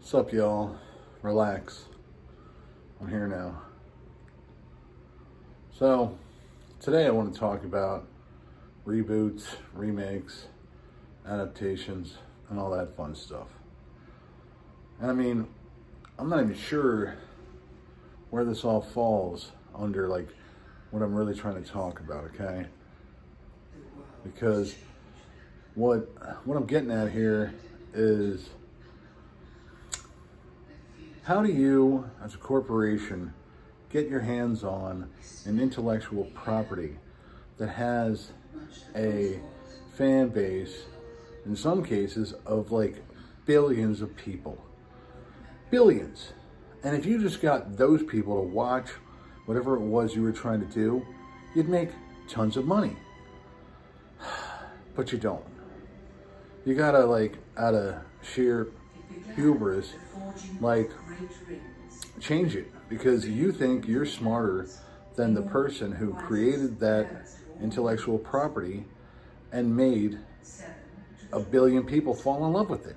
What's up, y'all? Relax. I'm here now. So, today I want to talk about reboots, remakes, adaptations, and all that fun stuff. And I mean, I'm not even sure where this all falls under, like, what I'm really trying to talk about, okay? Because what I'm getting at here is, how do you, as a corporation, get your hands on an intellectual property that has a fan base, in some cases, of like billions of people? Billions. And if you just got those people to watch whatever it was you were trying to do, you'd make tons of money. But you don't. You gotta, like, out of sheer hubris, like, change it, because you think you're smarter than the person who created that intellectual property and made a billion people fall in love with it.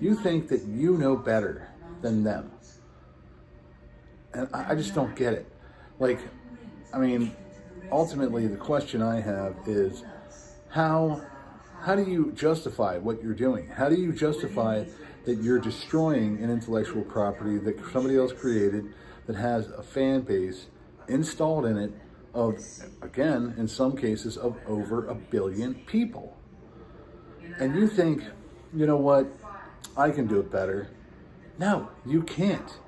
You think that you know better than them. And I just don't get it. Like, I mean, ultimately the question I have is, how do you justify what you're doing? How do you justify that you're destroying an intellectual property that somebody else created that has a fan base installed in it of, again, in some cases, of over 1 billion people? And you think, you know what, I can do it better. No, you can't.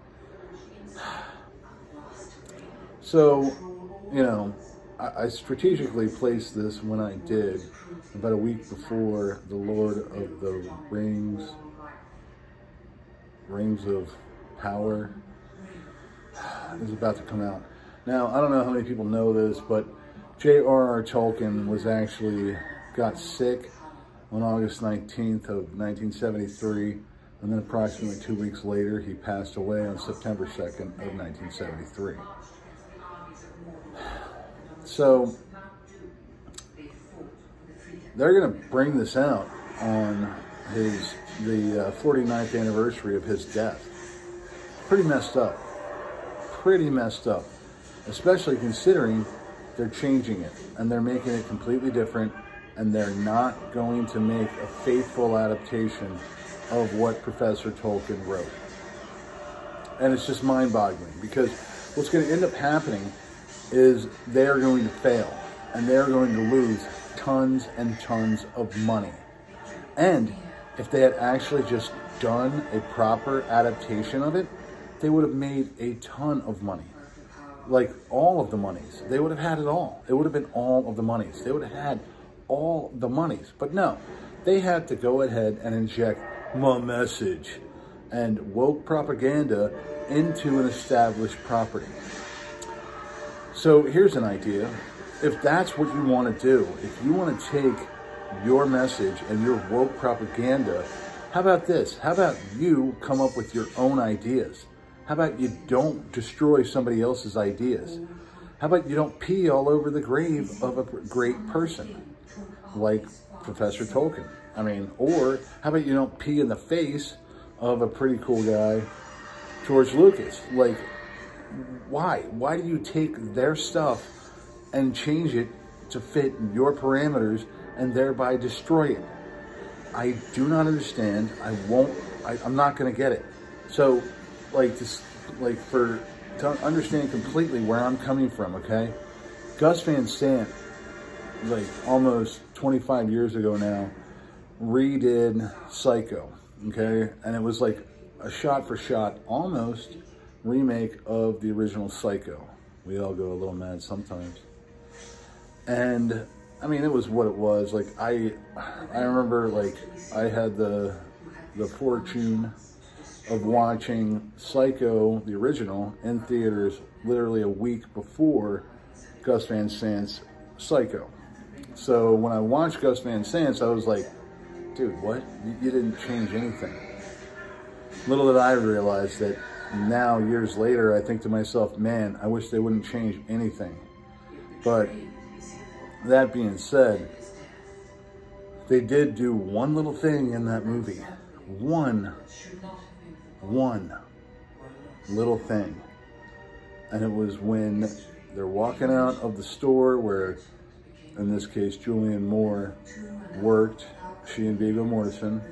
So, you know, I strategically placed this when I did, about a week before the Lord of the Rings of Power is about to come out. Now, I don't know how many people know this, but J.R.R. Tolkien got sick on August 19th of 1973, and then approximately 2 weeks later, he passed away on September 2nd of 1973. So, they're going to bring this out on the 49th anniversary of his death. Pretty messed up. Pretty messed up. Especially considering they're changing it and they're making it completely different, and they're not going to make a faithful adaptation of what Professor Tolkien wrote. And it's just mind-boggling, because what's going to end up happening is they're going to fail and they're going to lose tons and tons of money. And if they had actually just done a proper adaptation of it, they would have made a ton of money. Like, all of the monies. They would have had it all. It would have been all of the monies. They would have had all the monies. But no, they had to go ahead and inject my message and woke propaganda into an established property. So here's an idea. If that's what you want to do, if you want to take your message and your woke propaganda, how about this? How about you come up with your own ideas? How about you don't destroy somebody else's ideas? How about you don't pee all over the grave of a great person like Professor Tolkien? I mean, or how about you don't pee in the face of a pretty cool guy, George Lucas? Like, why? Why do you take their stuff and change it to fit your parameters and thereby destroy it? I do not understand. I'm not going to get it. So, to understand completely where I'm coming from, okay? Gus Van Sant, like almost 25 years ago now, redid Psycho, okay? And it was like a shot-for-shot, almost, remake of the original Psycho. We all go a little mad sometimes. And I mean, it was what it was. Like, I remember, like, I had the fortune of watching Psycho, the original, in theaters literally a week before Gus Van Sant's Psycho. So when I watched Gus Van Sant's, I was like, dude, what? You didn't change anything. Little did I realize that now, years later, I think to myself, man, I wish they wouldn't change anything. But that being said, they did do one little thing in that movie. One one little thing. And it was when they're walking out of the store where, in this case, Julianne Moore worked. She and Viggo Mortensen.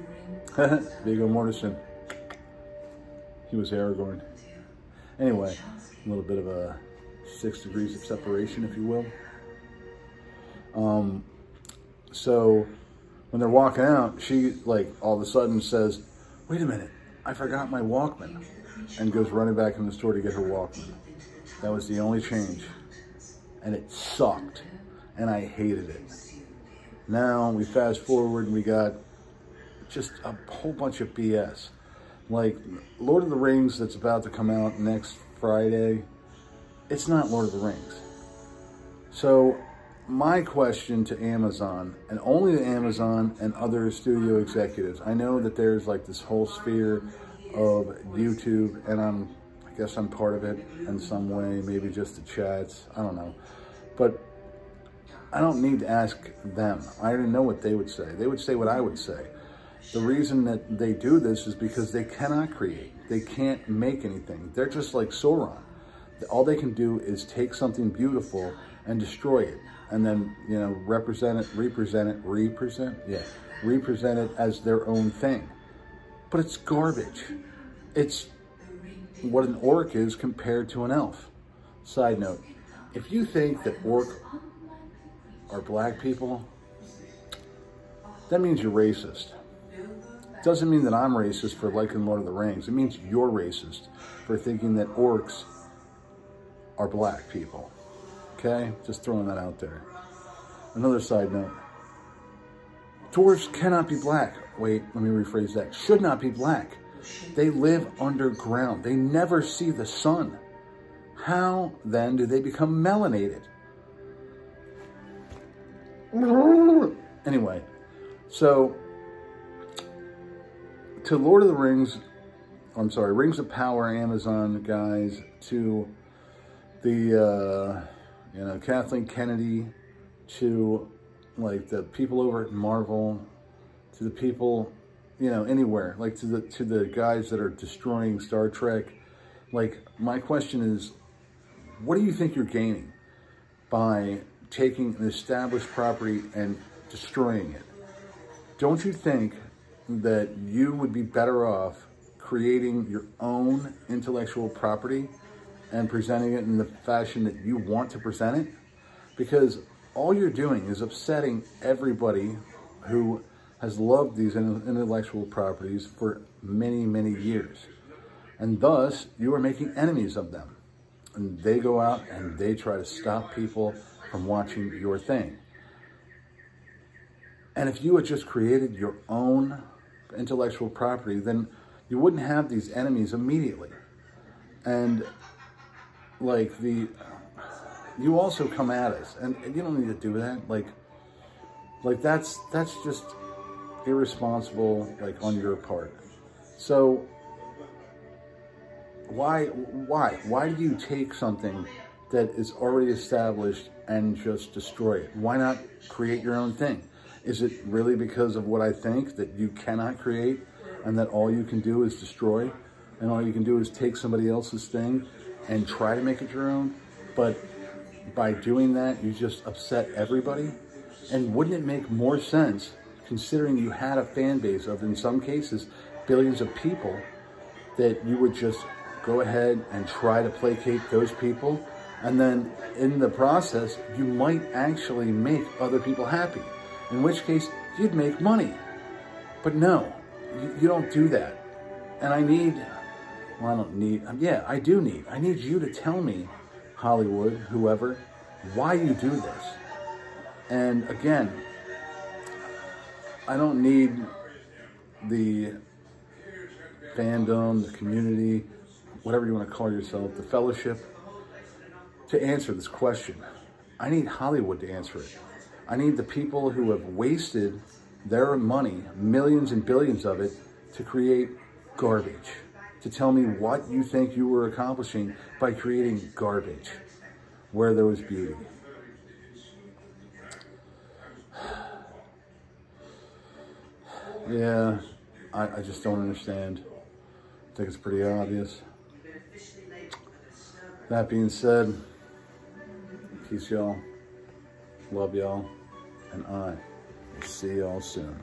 Viggo Mortensen. He was Aragorn. Anyway, a little bit of a 6 degrees of separation, if you will. So when they're walking out, she like all of a sudden says, "Wait a minute, I forgot my Walkman," and goes running back in the store to get her Walkman. That was the only change. And it sucked. And I hated it. Now we fast forward and we got just a whole bunch of BS. Like Lord of the Rings that's about to come out next Friday. It's not Lord of the Rings. So my question to Amazon, and only to Amazon and other studio executives, I know that there's like this whole sphere of YouTube, and I guess I'm part of it in some way, maybe just the chats, I don't know. But I don't need to ask them. I already know what they would say. They would say what I would say. The reason that they do this is because they cannot create. They can't make anything. They're just like Sauron. All they can do is take something beautiful and destroy it. And then, you know, represent it as their own thing. But it's garbage. It's what an orc is compared to an elf. Side note, if you think that orc are black people, that means you're racist. It doesn't mean that I'm racist for liking Lord of the Rings. It means you're racist for thinking that orcs are black people. Okay? Just throwing that out there. Another side note. Dwarves cannot be black. Wait, let me rephrase that. Should not be black. They live underground. They never see the sun. How, then, do they become melanated? Anyway, so, to Lord of the Rings, I'm sorry, Rings of Power, Amazon guys, to the, you know, Kathleen Kennedy, to, like, the people over at Marvel, to the people, you know, anywhere, like, to the guys that are destroying Star Trek. Like, my question is, what do you think you're gaining by taking an established property and destroying it? Don't you think that you would be better off creating your own intellectual property and presenting it in the fashion that you want to present it? Because all you're doing is upsetting everybody who has loved these intellectual properties for many, many years. And thus, you are making enemies of them. And they go out and they try to stop people from watching your thing. And if you had just created your own intellectual property, then you wouldn't have these enemies immediately. And like you also come at us, and you don't need to do that. Like that's just irresponsible, like on your part. So why do you take something that is already established and just destroy it? Why not create your own thing? Is it really because of what I think, that you cannot create and that all you can do is destroy, and all you can do is take somebody else's thing and try to make it your own? But by doing that, you just upset everybody? And wouldn't it make more sense, considering you had a fan base of, in some cases, billions of people, that you would just go ahead and try to placate those people, and then in the process, you might actually make other people happy, in which case you'd make money. But no, you don't do that. And I need you to tell me, Hollywood, whoever, why you do this. And again, I don't need the fandom, the community, whatever you want to call yourself, the fellowship, to answer this question. I need Hollywood to answer it. I need the people who have wasted their money, millions and billions of it, to create garbage, to tell me what you think you were accomplishing by creating garbage where there was beauty. Yeah, I just don't understand think it's pretty obvious. That being said, peace y'all, love y'all, and I will see y'all soon.